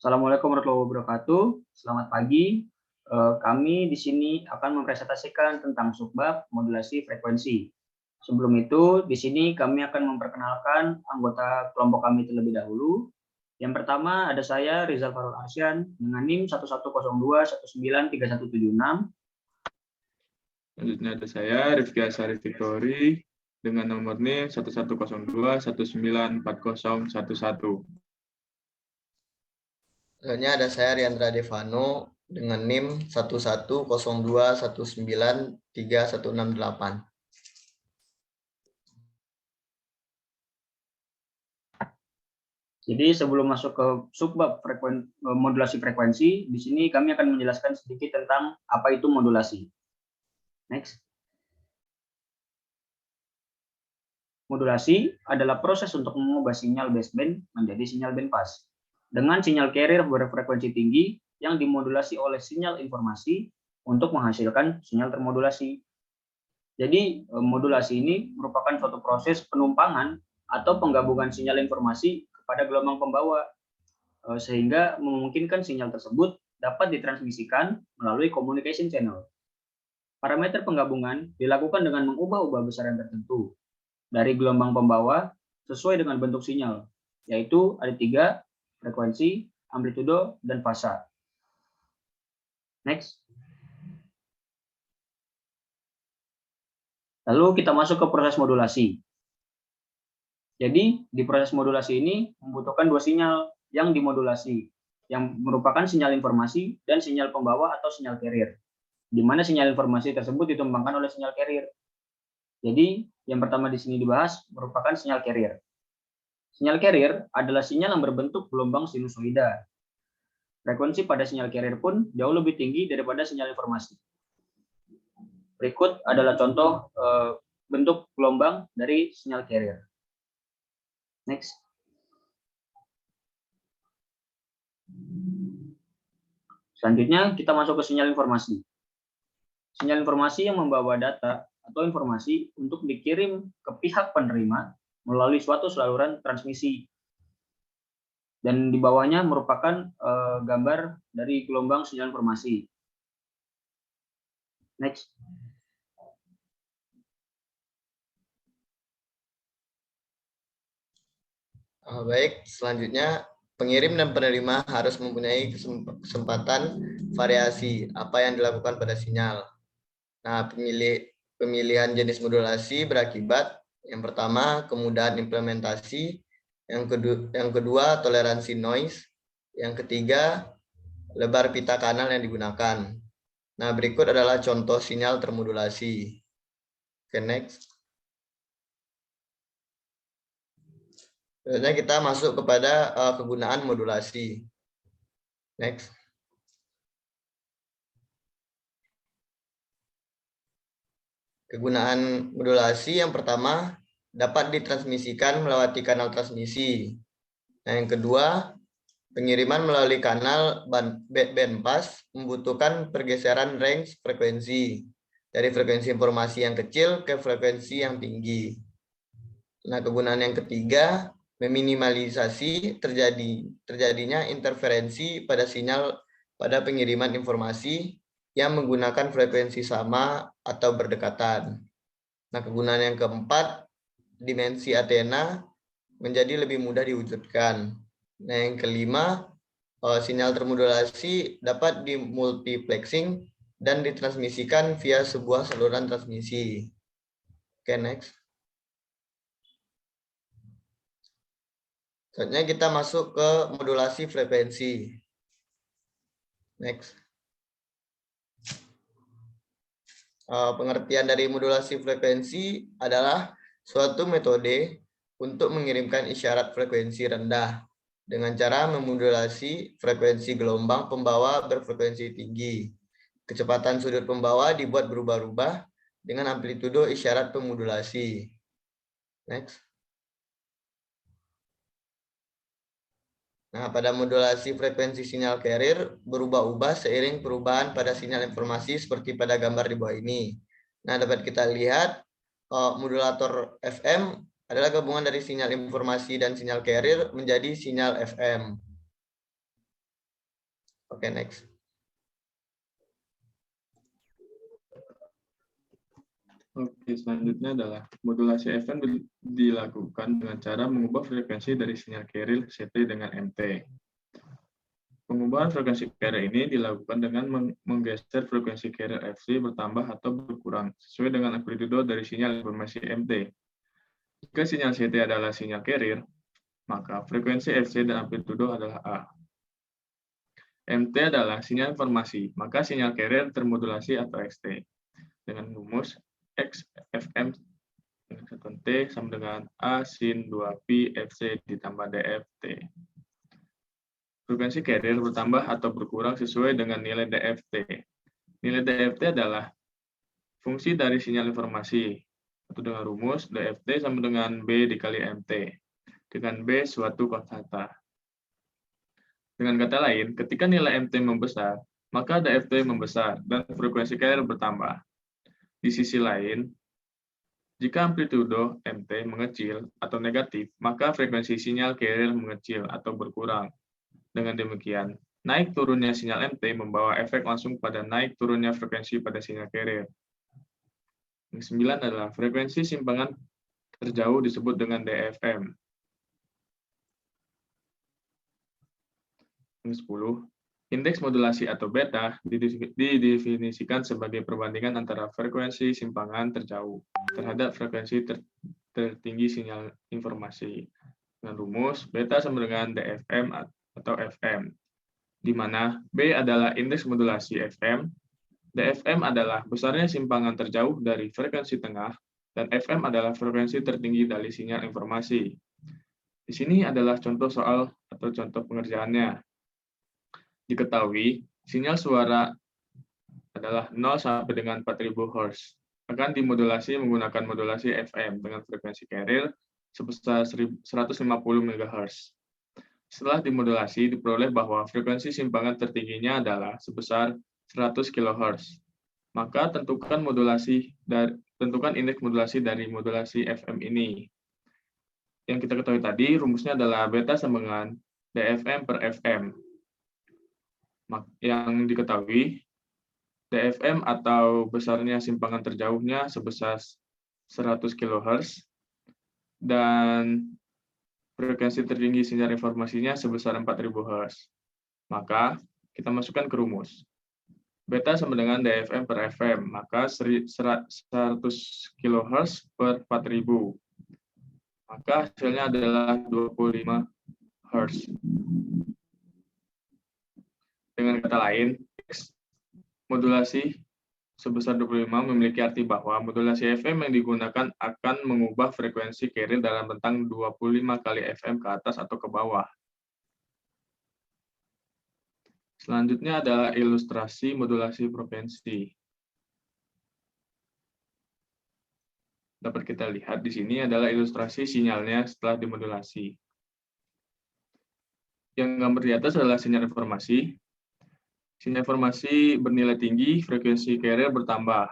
Assalamualaikum warahmatullahi wabarakatuh. Selamat pagi. Kami di sini akan mempresentasikan tentang subbab modulasi frekuensi. Sebelum itu, di sini kami akan memperkenalkan anggota kelompok kami terlebih dahulu. Yang pertama ada saya, Rizal Farul Arsyan, dengan NIM 1102193176. Selanjutnya ada saya, Rifki Asari Victory, dengan nomor NIM 1102194011. Selanjutnya ada saya, Riandra Devano, dengan NIM 1102193168. Jadi sebelum masuk ke subbab modulasi frekuensi, di sini kami akan menjelaskan sedikit tentang apa itu modulasi. Next. Modulasi adalah proses untuk mengubah sinyal baseband menjadi sinyal bandpass dengan sinyal carrier berfrekuensi tinggi yang dimodulasi oleh sinyal informasi untuk menghasilkan sinyal termodulasi. Jadi modulasi ini merupakan suatu proses penumpangan atau penggabungan sinyal informasi kepada gelombang pembawa sehingga memungkinkan sinyal tersebut dapat ditransmisikan melalui communication channel. Parameter penggabungan dilakukan dengan mengubah-ubah besaran tertentu dari gelombang pembawa sesuai dengan bentuk sinyal, yaitu ada 3, frekuensi, amplitudo, dan fasa. Next. Lalu kita masuk ke proses modulasi. Jadi, di proses modulasi ini membutuhkan 2 sinyal yang dimodulasi, yang merupakan sinyal informasi dan sinyal pembawa atau sinyal carrier, di mana sinyal informasi tersebut ditumpangkan oleh sinyal carrier. Jadi, yang pertama di sini dibahas merupakan sinyal carrier. Sinyal carrier adalah sinyal yang berbentuk gelombang sinusoida. Frekuensi pada sinyal carrier pun jauh lebih tinggi daripada sinyal informasi. Berikut adalah contoh bentuk gelombang dari sinyal carrier. Next. Selanjutnya kita masuk ke sinyal informasi. Sinyal informasi yang membawa data atau informasi untuk dikirim ke pihak penerima melalui suatu saluran transmisi. Dan di bawahnya merupakan gambar dari gelombang sinyal informasi. Next. Baik, selanjutnya pengirim dan penerima harus mempunyai kesempatan variasi apa yang dilakukan pada sinyal. Nah, pemilihan jenis modulasi berakibat yang pertama kemudahan implementasi, yang kedua toleransi noise, yang ketiga lebar pita kanal yang digunakan. Nah, berikut adalah contoh sinyal termodulasi. Oke, next. Selanjutnya kita masuk kepada kegunaan modulasi. Next. Kegunaan modulasi yang pertama dapat ditransmisikan melewati kanal transmisi. Nah, yang kedua, pengiriman melalui kanal bandpass membutuhkan pergeseran range frekuensi dari frekuensi informasi yang kecil ke frekuensi yang tinggi. Nah, kegunaan yang ketiga, meminimalisasi terjadinya interferensi pada sinyal pada pengiriman informasi yang menggunakan frekuensi sama atau berdekatan. Nah, kegunaan yang keempat, dimensi Athena menjadi lebih mudah diwujudkan. Nah, yang kelima, sinyal termodulasi dapat dimultiplexing dan ditransmisikan via sebuah saluran transmisi. Oke, next. Selanjutnya kita masuk ke modulasi frekuensi. Next. Pengertian dari modulasi frekuensi adalah suatu metode untuk mengirimkan isyarat frekuensi rendah dengan cara memodulasi frekuensi gelombang pembawa berfrekuensi tinggi. Kecepatan sudut pembawa dibuat berubah-ubah dengan amplitudo isyarat pemodulasi. Next. Nah, pada modulasi frekuensi sinyal carrier berubah-ubah seiring perubahan pada sinyal informasi seperti pada gambar di bawah ini. Nah, dapat kita lihat modulator FM adalah gabungan dari sinyal informasi dan sinyal carrier menjadi sinyal FM. Oke, next. Oke, selanjutnya adalah modulasi FM dilakukan dengan cara mengubah frekuensi dari sinyal carrier CT dengan MT. Pengubahan frekuensi carrier ini dilakukan dengan menggeser frekuensi carrier FC bertambah atau berkurang sesuai dengan amplitudo dari sinyal informasi MT. Jika sinyal CT adalah sinyal carrier, maka frekuensi FC dan amplitudo adalah A. MT adalah sinyal informasi, maka sinyal carrier termodulasi atau XT. Dengan rumus X FM dengan satuan T sama dengan A sin 2pi FC ditambah DFT. Frekuensi carrier bertambah atau berkurang sesuai dengan nilai DFT. Nilai DFT adalah fungsi dari sinyal informasi, atau dengan rumus DFT sama dengan B dikali MT, dengan B suatu konstanta. Dengan kata lain, ketika nilai MT membesar, maka DFT membesar dan frekuensi carrier bertambah. Di sisi lain, jika amplitudo MT mengecil atau negatif, maka frekuensi sinyal carrier mengecil atau berkurang. Dengan demikian, naik turunnya sinyal MT membawa efek langsung pada naik turunnya frekuensi pada sinyal carrier. Yang 9 adalah frekuensi simpangan terjauh disebut dengan DFM. Yang 10, indeks modulasi atau beta didefinisikan sebagai perbandingan antara frekuensi simpangan terjauh terhadap frekuensi tertinggi sinyal informasi. Dengan rumus beta sama dengan DFM atau FM, di mana B adalah indeks modulasi FM, DFM adalah besarnya simpangan terjauh dari frekuensi tengah, dan FM adalah frekuensi tertinggi dari sinyal informasi. Di sini adalah contoh soal atau contoh pengerjaannya. Diketahui, sinyal suara adalah 0 sampai dengan 4000 Hz. Akan dimodulasi menggunakan modulasi FM dengan frekuensi carrier sebesar 150 MHz. Setelah dimodulasi, diperoleh bahwa frekuensi simpangan tertingginya adalah sebesar 100 kHz. Maka tentukan indeks modulasi dari modulasi FM ini. Yang kita ketahui tadi, rumusnya adalah beta sama dengan DFM per FM. Yang diketahui, DFM atau besarnya simpangan terjauhnya sebesar 100 kHz, dan frekuensi tertinggi sinyal informasinya sebesar 4000 Hz. Maka, kita masukkan ke rumus. Beta sama dengan DFM per FM, maka 100 kHz per 4000. Maka hasilnya adalah 25 Hz. Dengan kata lain, modulasi sebesar 25 memiliki arti bahwa modulasi FM yang digunakan akan mengubah frekuensi carrier dalam rentang 25 kali FM ke atas atau ke bawah. Selanjutnya adalah ilustrasi modulasi frekuensi. Dapat kita lihat di sini adalah ilustrasi sinyalnya setelah dimodulasi. Yang gambar di atas adalah sinyal informasi. Sinyal informasi bernilai tinggi, frekuensi carrier bertambah.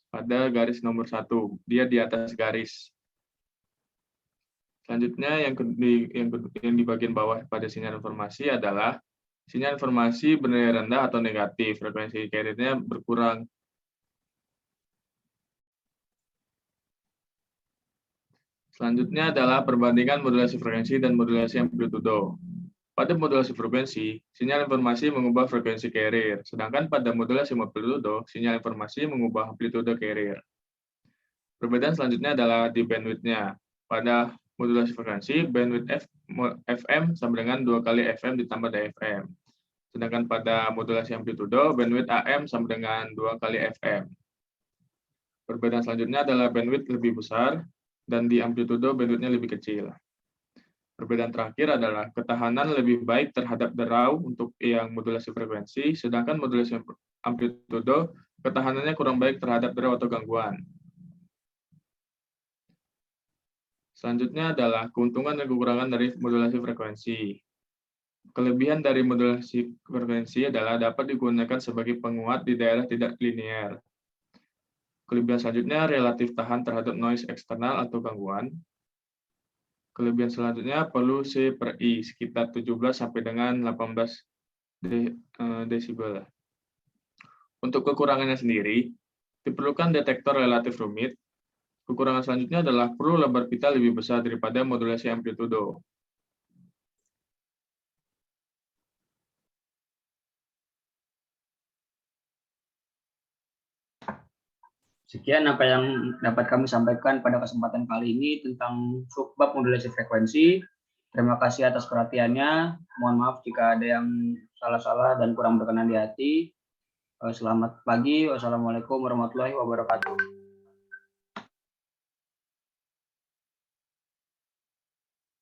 Pada garis nomor 1, dia di atas garis. Selanjutnya yang di bagian bawah pada sinyal informasi adalah sinyal informasi bernilai rendah atau negatif, frekuensi carrier-nya berkurang. Selanjutnya adalah perbandingan modulasi frekuensi dan modulasi amplitudo. Pada modulasi frekuensi, sinyal informasi mengubah frekuensi carrier, sedangkan pada modulasi amplitudo, sinyal informasi mengubah amplitudo carrier. Perbedaan selanjutnya adalah di bandwidth-nya. Pada modulasi frekuensi, bandwidth FM sama dengan 2 kali FM ditambah DFM. Sedangkan pada modulasi amplitudo, bandwidth AM sama dengan 2 kali FM. Perbedaan selanjutnya adalah bandwidth lebih besar, dan di amplitudo bandwidth-nya lebih kecil. Perbedaan terakhir adalah ketahanan lebih baik terhadap derau untuk yang modulasi frekuensi, sedangkan modulasi amplitudo ketahanannya kurang baik terhadap derau atau gangguan. Selanjutnya adalah keuntungan dan kekurangan dari modulasi frekuensi. Kelebihan dari modulasi frekuensi adalah dapat digunakan sebagai penguat di daerah tidak linear. Kelebihan selanjutnya relatif tahan terhadap noise eksternal atau gangguan. Kelebihan selanjutnya polusi per I sekitar 17 sampai dengan 18 desibel. Untuk kekurangannya sendiri, diperlukan detektor relatif rumit. Kekurangan selanjutnya adalah perlu lebar pita lebih besar daripada modulasi amplitudo. Sekian apa yang dapat kami sampaikan pada kesempatan kali ini tentang subbab modulasi frekuensi. Terima kasih atas perhatiannya. Mohon maaf jika ada yang salah-salah dan kurang berkenan di hati. Selamat pagi. Wassalamualaikum warahmatullahi wabarakatuh.